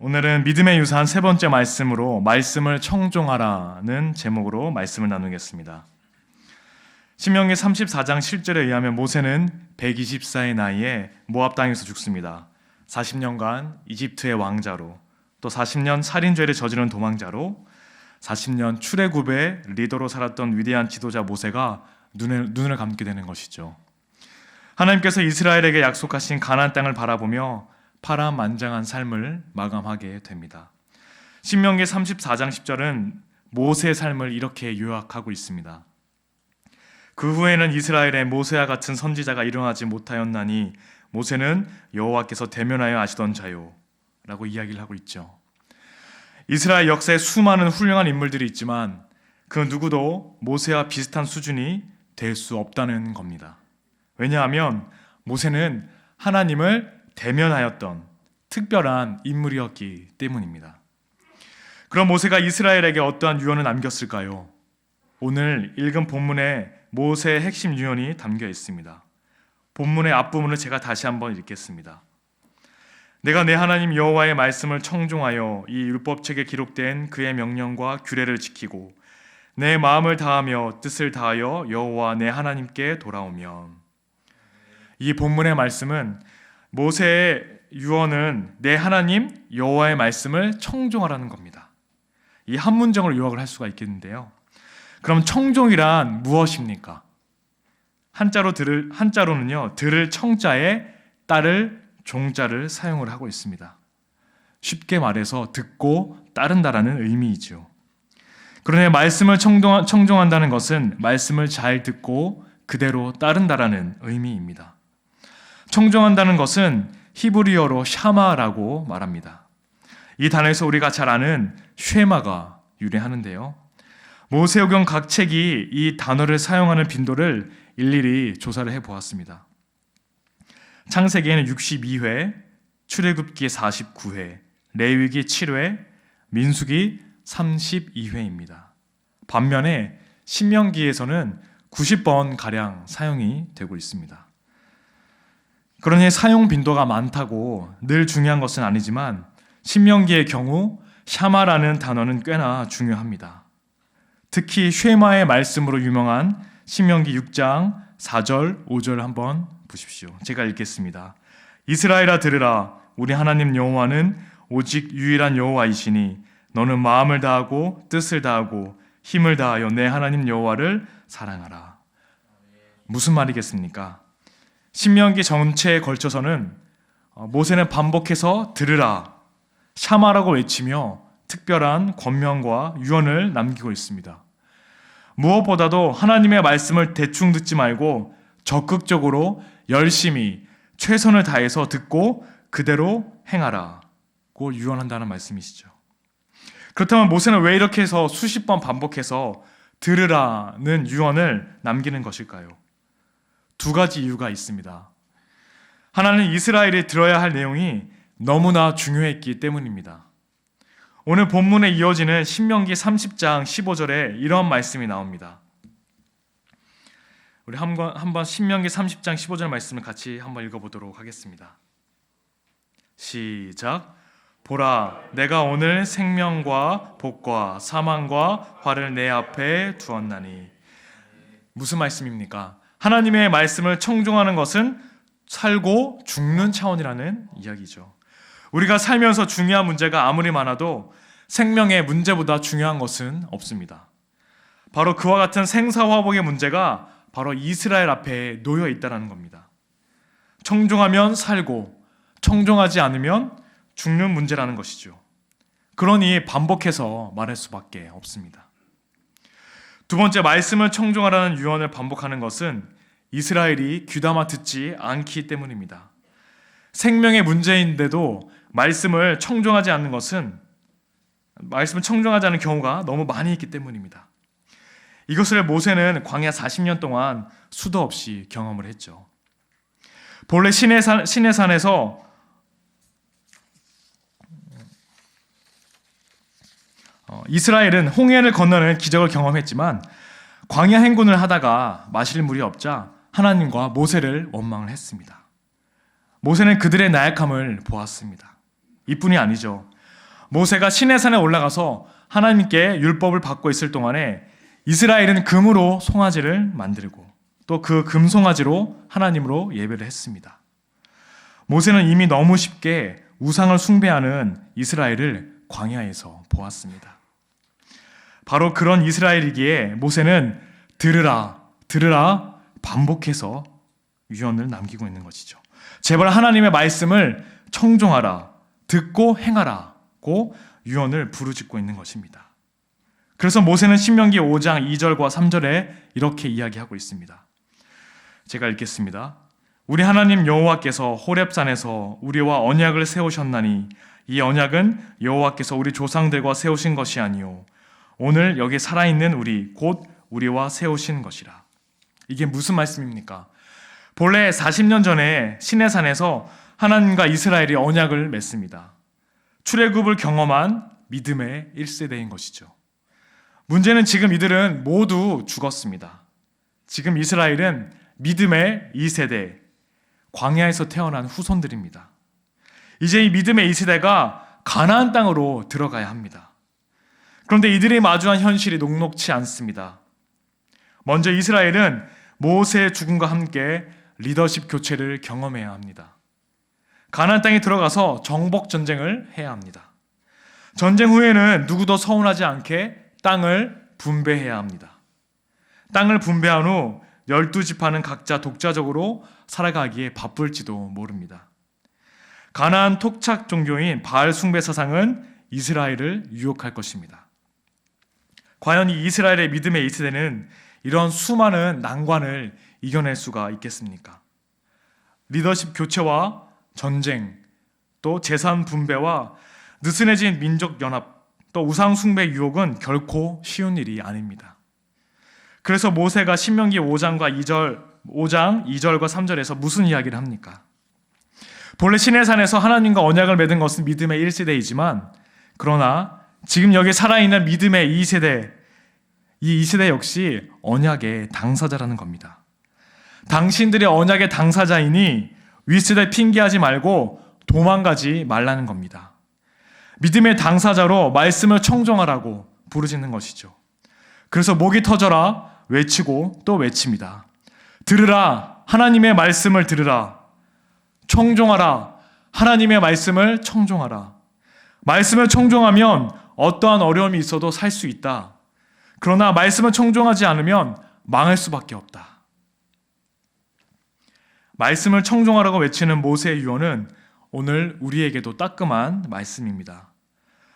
오늘은 믿음의 유산 세 번째 말씀으로 말씀을 청종하라는 제목으로 말씀을 나누겠습니다. 신명기 34장 7절에 의하면 모세는 124의 나이에 모압 땅에서 죽습니다. 40년간 이집트의 왕자로, 또 40년 살인죄를 저지른 도망자로, 40년 출애굽의 리더로 살았던 위대한 지도자 모세가 눈을 감게 되는 것이죠. 하나님께서 이스라엘에게 약속하신 가나안 땅을 바라보며 파란만장한 삶을 마감하게 됩니다. 신명기 34장 10절은 모세의 삶을 이렇게 요약하고 있습니다. 그 후에는 이스라엘에 모세와 같은 선지자가 일어나지 못하였나니 모세는 여호와께서 대면하여 아시던 자요 라고 이야기를 하고 있죠. 이스라엘 역사에 수많은 훌륭한 인물들이 있지만 그 누구도 모세와 비슷한 수준이 될 수 없다는 겁니다. 왜냐하면 모세는 하나님을 대면하였던 특별한 인물이었기 때문입니다. 그럼 모세가 이스라엘에게 어떠한 유언을 남겼을까요? 오늘 읽은 본문에 모세의 핵심 유언이 담겨 있습니다. 본문의 앞부분을 제가 다시 한번 읽겠습니다. 내가 내 하나님 여호와의 말씀을 청종하여 이 율법책에 기록된 그의 명령과 규례를 지키고 내 마음을 다하며 뜻을 다하여 여호와 내 하나님께 돌아오면. 이 본문의 말씀은 모세의 유언은 내 하나님 여호와의 말씀을 청종하라는 겁니다. 이 한 문장으로 요약을 할 수가 있겠는데요. 그럼 청종이란 무엇입니까? 한자로는요, 들을 청자에 따를 종자를 사용을 하고 있습니다. 쉽게 말해서 듣고 따른다라는 의미이죠. 그러나 말씀을 청종한다는 것은 말씀을 잘 듣고 그대로 따른다라는 의미입니다. 청종한다는 것은 히브리어로 샤마라고 말합니다. 이 단어에서 우리가 잘 아는 쉐마가 유래하는데요. 모세오경 각 책이 이 단어를 사용하는 빈도를 일일이 조사를 해보았습니다. 창세기에는 62회, 출애굽기 49회, 레위기 7회, 민수기 32회입니다. 반면에 신명기에서는 90번가량 사용이 되고 있습니다. 그러니 사용 빈도가 많다고 늘 중요한 것은 아니지만 신명기의 경우 샤마라는 단어는 꽤나 중요합니다. 특히 쉐마의 말씀으로 유명한 신명기 6장 4절, 5절 한번 보십시오. 제가 읽겠습니다. 이스라엘아 들으라. 우리 하나님 여호와는 오직 유일한 여호와이시니 너는 마음을 다하고 뜻을 다하고 힘을 다하여 내 하나님 여호와를 사랑하라. 무슨 말이겠습니까? 신명기 전체에 걸쳐서는 모세는 반복해서 들으라, 샤마라고 외치며 특별한 권면과 유언을 남기고 있습니다. 무엇보다도 하나님의 말씀을 대충 듣지 말고 적극적으로 열심히 최선을 다해서 듣고 그대로 행하라고 유언한다는 말씀이시죠. 그렇다면 모세는 왜 이렇게 해서 수십 번 반복해서 들으라는 유언을 남기는 것일까요? 두 가지 이유가 있습니다. 하나는 이스라엘이 들어야 할 내용이 너무나 중요했기 때문입니다. 오늘 본문에 이어지는 신명기 30장 15절에 이런 말씀이 나옵니다. 우리 한번 신명기 30장 15절 말씀을 같이 한번 읽어보도록 하겠습니다. 시작. 보라, 내가 오늘 생명과 복과 사망과 화를 내 앞에 두었나니. 무슨 말씀입니까? 하나님의 말씀을 청종하는 것은 살고 죽는 차원이라는 이야기죠. 우리가 살면서 중요한 문제가 아무리 많아도 생명의 문제보다 중요한 것은 없습니다. 바로 그와 같은 생사화복의 문제가 바로 이스라엘 앞에 놓여 있다는 겁니다. 청종하면 살고 청종하지 않으면 죽는 문제라는 것이죠. 그러니 반복해서 말할 수밖에 없습니다. 두 번째, 말씀을 청종하라는 유언을 반복하는 것은 이스라엘이 귀담아 듣지 않기 때문입니다. 생명의 문제인데도 말씀을 청종하지 않는 경우가 너무 많이 있기 때문입니다. 이것을 모세는 광야 40년 동안 수도 없이 경험을 했죠. 본래 시내산에서 이스라엘은 홍해를 건너는 기적을 경험했지만 광야 행군을 하다가 마실 물이 없자 하나님과 모세를 원망을 했습니다. 모세는 그들의 나약함을 보았습니다. 이뿐이 아니죠. 모세가 시내산에 올라가서 하나님께 율법을 받고 있을 동안에 이스라엘은 금으로 송아지를 만들고 또 그 금송아지로 하나님으로 예배를 했습니다. 모세는 이미 너무 쉽게 우상을 숭배하는 이스라엘을 광야에서 보았습니다. 바로 그런 이스라엘이기에 모세는 들으라, 들으라 반복해서 유언을 남기고 있는 것이죠. 제발 하나님의 말씀을 청종하라, 듣고 행하라고 유언을 부르짖고 있는 것입니다. 그래서 모세는 신명기 5장 2절과 3절에 이렇게 이야기하고 있습니다. 제가 읽겠습니다. 우리 하나님 여호와께서 호렙산에서 우리와 언약을 세우셨나니 이 언약은 여호와께서 우리 조상들과 세우신 것이 아니요 오늘 여기 살아있는 우리 곧 우리와 세우신 것이라. 이게 무슨 말씀입니까? 본래 40년 전에 시내산에서 하나님과 이스라엘이 언약을 맺습니다. 출애굽을 경험한 믿음의 1세대인 것이죠. 문제는 지금 이들은 모두 죽었습니다. 지금 이스라엘은 믿음의 2세대, 광야에서 태어난 후손들입니다. 이제 이 믿음의 2세대가 가나안 땅으로 들어가야 합니다. 그런데 이들이 마주한 현실이 녹록치 않습니다. 먼저 이스라엘은 모세의 죽음과 함께 리더십 교체를 경험해야 합니다. 가나안 땅에 들어가서 정복 전쟁을 해야 합니다. 전쟁 후에는 누구도 서운하지 않게 땅을 분배해야 합니다. 땅을 분배한 후 12지파는 각자 독자적으로 살아가기에 바쁠지도 모릅니다. 가나안 토착 종교인 바알 숭배 사상은 이스라엘을 유혹할 것입니다. 과연 이 이스라엘의 믿음의 2세대는 이런 수많은 난관을 이겨낼 수가 있겠습니까? 리더십 교체와 전쟁, 또 재산 분배와 느슨해진 민족 연합, 또 우상 숭배 유혹은 결코 쉬운 일이 아닙니다. 그래서 모세가 신명기 5장 2절과 3절에서 무슨 이야기를 합니까? 본래 시내산에서 하나님과 언약을 맺은 것은 믿음의 1세대이지만 그러나 지금 여기 살아있는 믿음의 2세대, 이 2세대 역시 언약의 당사자라는 겁니다. 당신들이 언약의 당사자이니 윗세대 핑계하지 말고 도망가지 말라는 겁니다. 믿음의 당사자로 말씀을 청종하라고 부르짖는 것이죠. 그래서 목이 터져라 외치고 또 외칩니다. 들으라, 하나님의 말씀을 들으라. 청종하라, 하나님의 말씀을 청종하라. 말씀을 청종하면 어떠한 어려움이 있어도 살 수 있다. 그러나 말씀을 청종하지 않으면 망할 수밖에 없다. 말씀을 청종하라고 외치는 모세의 유언은 오늘 우리에게도 따끔한 말씀입니다.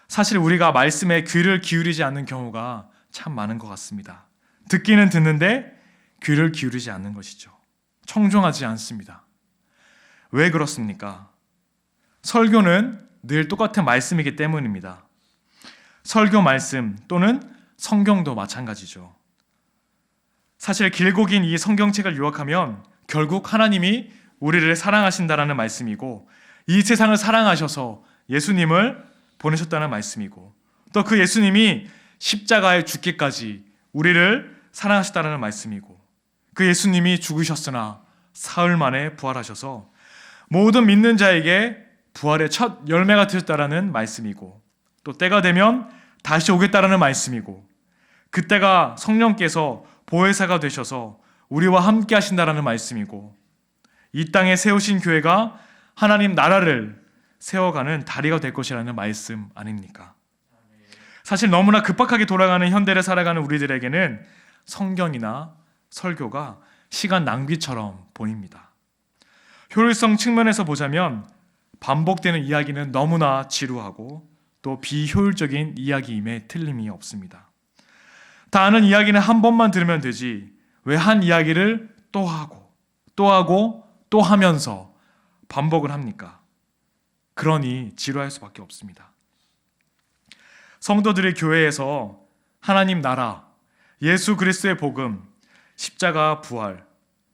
사실 우리가 말씀에 귀를 기울이지 않는 경우가 참 많은 것 같습니다. 듣기는 듣는데 귀를 기울이지 않는 것이죠. 청종하지 않습니다. 왜 그렇습니까? 설교는 늘 똑같은 말씀이기 때문입니다. 설교 말씀 또는 성경도 마찬가지죠. 사실 길고 긴 이 성경책을 요약하면 결국 하나님이 우리를 사랑하신다라는 말씀이고 이 세상을 사랑하셔서 예수님을 보내셨다는 말씀이고 또 그 예수님이 십자가에 죽기까지 우리를 사랑하셨다는 말씀이고 그 예수님이 죽으셨으나 사흘 만에 부활하셔서 모든 믿는 자에게 부활의 첫 열매가 되셨다라는 말씀이고 또 때가 되면 다시 오겠다라는 말씀이고 그때가 성령께서 보혜사가 되셔서 우리와 함께 하신다라는 말씀이고 이 땅에 세우신 교회가 하나님 나라를 세워가는 다리가 될 것이라는 말씀 아닙니까? 사실 너무나 급박하게 돌아가는 현대를 살아가는 우리들에게는 성경이나 설교가 시간 낭비처럼 보입니다. 효율성 측면에서 보자면 반복되는 이야기는 너무나 지루하고 또 비효율적인 이야기임에 틀림이 없습니다. 다 아는 이야기는 한 번만 들으면 되지 왜 한 이야기를 또 하고 또 하고 또 하면서 반복을 합니까? 그러니 지루할 수밖에 없습니다. 성도들의 교회에서 하나님 나라, 예수 그리스도의 복음, 십자가 부활,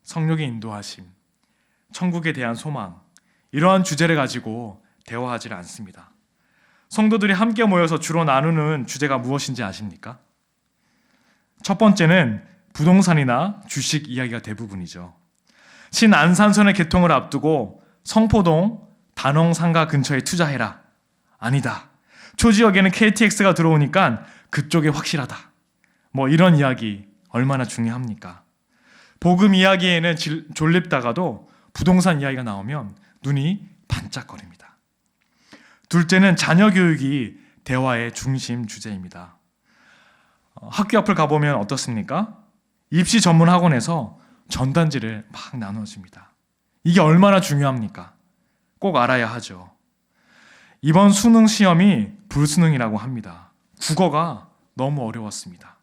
성령의 인도하심, 천국에 대한 소망 이러한 주제를 가지고 대화하지 않습니다. 성도들이 함께 모여서 주로 나누는 주제가 무엇인지 아십니까? 첫 번째는 부동산이나 주식 이야기가 대부분이죠. 신안산선의 개통을 앞두고 성포동 단홍상가 근처에 투자해라. 아니다. 초지역에는 KTX가 들어오니까 그쪽이 확실하다. 뭐 이런 이야기 얼마나 중요합니까? 복음 이야기에는 졸립다가도 부동산 이야기가 나오면 눈이 반짝거립니다. 둘째는 자녀 교육이 대화의 중심 주제입니다. 학교 앞을 가보면 어떻습니까? 입시 전문 학원에서 전단지를 막 나눠줍니다. 이게 얼마나 중요합니까? 꼭 알아야 하죠. 이번 수능 시험이 불수능이라고 합니다. 국어가 너무 어려웠습니다.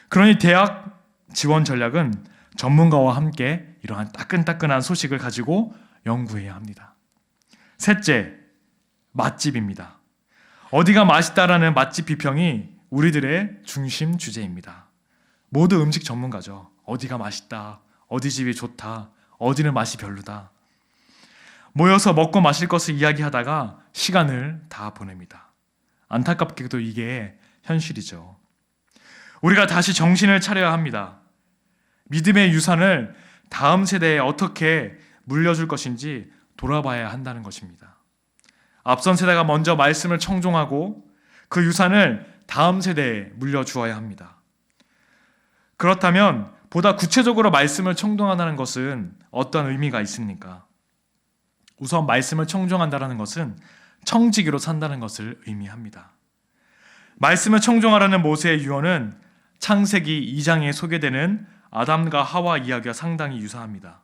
그러니 대학 지원 전략은 전문가와 함께 이러한 따끈따끈한 소식을 가지고 연구해야 합니다. 셋째, 맛집입니다. 어디가 맛있다라는 맛집 비평이 우리들의 중심 주제입니다. 모두 음식 전문가죠. 어디가 맛있다, 어디 집이 좋다, 어디는 맛이 별로다. 모여서 먹고 마실 것을 이야기하다가 시간을 다 보냅니다. 안타깝게도 이게 현실이죠. 우리가 다시 정신을 차려야 합니다. 믿음의 유산을 다음 세대에 어떻게 물려줄 것인지 돌아봐야 한다는 것입니다. 앞선 세대가 먼저 말씀을 청종하고 그 유산을 다음 세대에 물려주어야 합니다. 그렇다면 보다 구체적으로 말씀을 청종한다는 것은 어떤 의미가 있습니까? 우선 말씀을 청종한다는 것은 청지기로 산다는 것을 의미합니다. 말씀을 청종하라는 모세의 유언은 창세기 2장에 소개되는 아담과 하와 이야기와 상당히 유사합니다.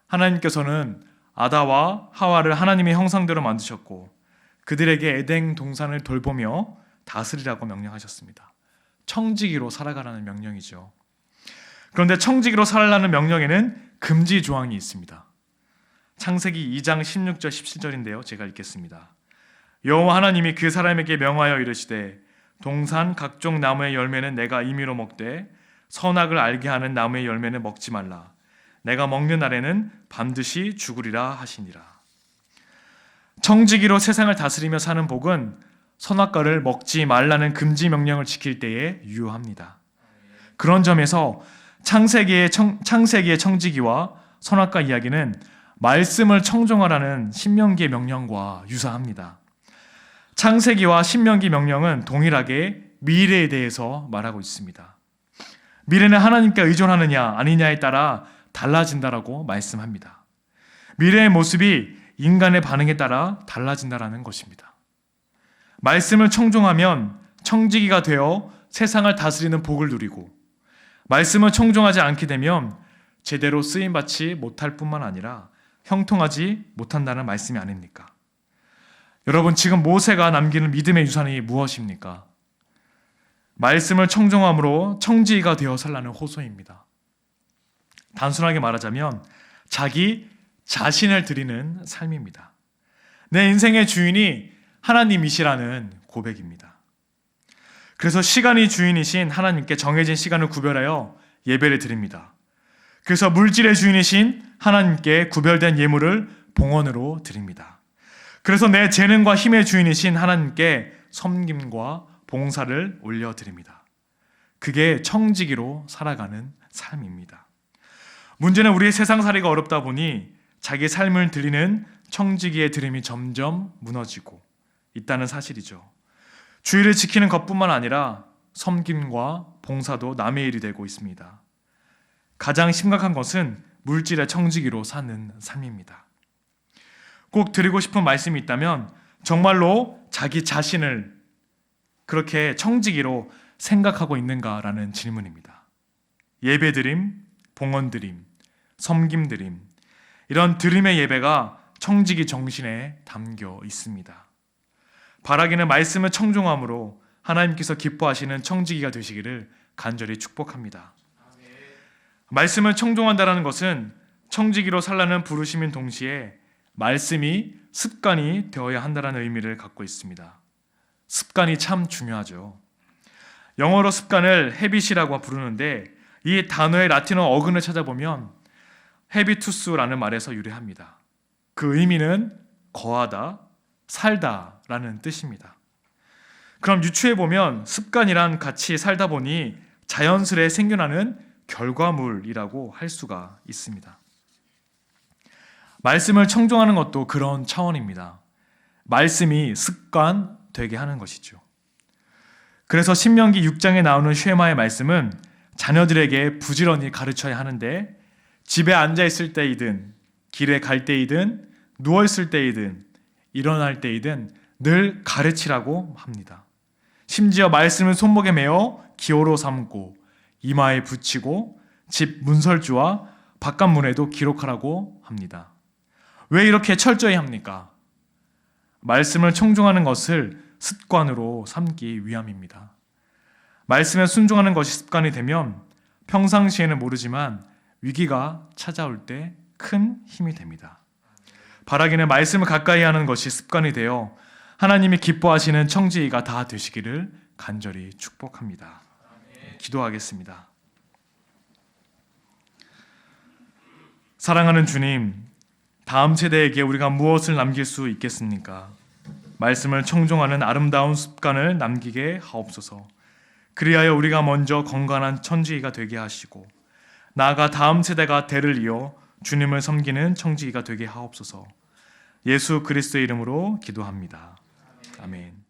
하나님께서는 아담과 하와를 하나님의 형상대로 만드셨고 그들에게 에덴 동산을 돌보며 다스리라고 명령하셨습니다. 청지기로 살아가라는 명령이죠. 그런데 청지기로 살아라는 명령에는 금지 조항이 있습니다. 창세기 2장 16절 17절인데요. 제가 읽겠습니다. 여호와 하나님이 그 사람에게 명하여 이르시되 동산 각종 나무의 열매는 내가 임의로 먹되 선악을 알게 하는 나무의 열매는 먹지 말라. 내가 먹는 날에는 반드시 죽으리라 하시니라. 청지기로 세상을 다스리며 사는 복은 선악과를 먹지 말라는 금지 명령을 지킬 때에 유효합니다. 그런 점에서 창세기의 청지기와 선악과 이야기는 말씀을 청종하라는 신명기의 명령과 유사합니다. 창세기와 신명기 명령은 동일하게 미래에 대해서 말하고 있습니다. 미래는 하나님께 의존하느냐 아니냐에 따라 달라진다라고 말씀합니다. 미래의 모습이 인간의 반응에 따라 달라진다라는 것입니다. 말씀을 청종하면 청지기가 되어 세상을 다스리는 복을 누리고 말씀을 청종하지 않게 되면 제대로 쓰임받지 못할 뿐만 아니라 형통하지 못한다는 말씀이 아닙니까? 여러분, 지금 모세가 남기는 믿음의 유산이 무엇입니까? 말씀을 청종함으로 청지기가 되어 살라는 호소입니다. 단순하게 말하자면 자기 자신을 드리는 삶입니다. 내 인생의 주인이 하나님이시라는 고백입니다. 그래서 시간이 주인이신 하나님께 정해진 시간을 구별하여 예배를 드립니다. 그래서 물질의 주인이신 하나님께 구별된 예물을 봉헌으로 드립니다. 그래서 내 재능과 힘의 주인이신 하나님께 섬김과 봉사를 올려드립니다. 그게 청지기로 살아가는 삶입니다. 문제는 우리의 세상살이가 어렵다 보니 자기 삶을 드리는 청지기의 드림이 점점 무너지고 있다는 사실이죠. 주의를 지키는 것뿐만 아니라 섬김과 봉사도 남의 일이 되고 있습니다. 가장 심각한 것은 물질의 청지기로 사는 삶입니다. 꼭 드리고 싶은 말씀이 있다면 정말로 자기 자신을 그렇게 청지기로 생각하고 있는가라는 질문입니다. 예배드림, 봉헌드림, 섬김드림, 이런 드림의 예배가 청지기 정신에 담겨 있습니다. 바라기는 말씀을 청종함으로 하나님께서 기뻐하시는 청지기가 되시기를 간절히 축복합니다. 말씀을 청종한다는 것은 청지기로 살라는 부르심인 동시에 말씀이 습관이 되어야 한다는 의미를 갖고 있습니다. 습관이 참 중요하죠. 영어로 습관을 헤빗이라고 부르는데 이 단어의 라틴어 어근을 찾아보면 헤비투스라는 말에서 유래합니다. 그 의미는 거하다, 살다라는 뜻입니다. 그럼 유추해보면 습관이란 같이 살다 보니 자연스레 생겨나는 결과물이라고 할 수가 있습니다. 말씀을 청종하는 것도 그런 차원입니다. 말씀이 습관, 되게 하는 것이죠. 그래서 신명기 6장에 나오는 쉐마의 말씀은 자녀들에게 부지런히 가르쳐야 하는데, 집에 앉아 있을 때이든 길에 갈 때이든 누워 있을 때이든 일어날 때이든 늘 가르치라고 합니다. 심지어 말씀을 손목에 메어 기호로 삼고 이마에 붙이고 집 문설주와 바깥 문에도 기록하라고 합니다. 왜 이렇게 철저히 합니까? 말씀을 청종하는 것을 습관으로 삼기 위함입니다. 말씀에 순종하는 것이 습관이 되면 평상시에는 모르지만 위기가 찾아올 때 큰 힘이 됩니다. 바라기는 말씀을 가까이 하는 것이 습관이 되어 하나님이 기뻐하시는 청지기가 다 되시기를 간절히 축복합니다. 기도하겠습니다. 사랑하는 주님, 다음 세대에게 우리가 무엇을 남길 수 있겠습니까? 말씀을 청종하는 아름다운 습관을 남기게 하옵소서. 그리하여 우리가 먼저 건강한 청지기가 되게 하시고 나아가 다음 세대가 대를 이어 주님을 섬기는 청지기가 되게 하옵소서. 예수 그리스도의 이름으로 기도합니다. 아멘.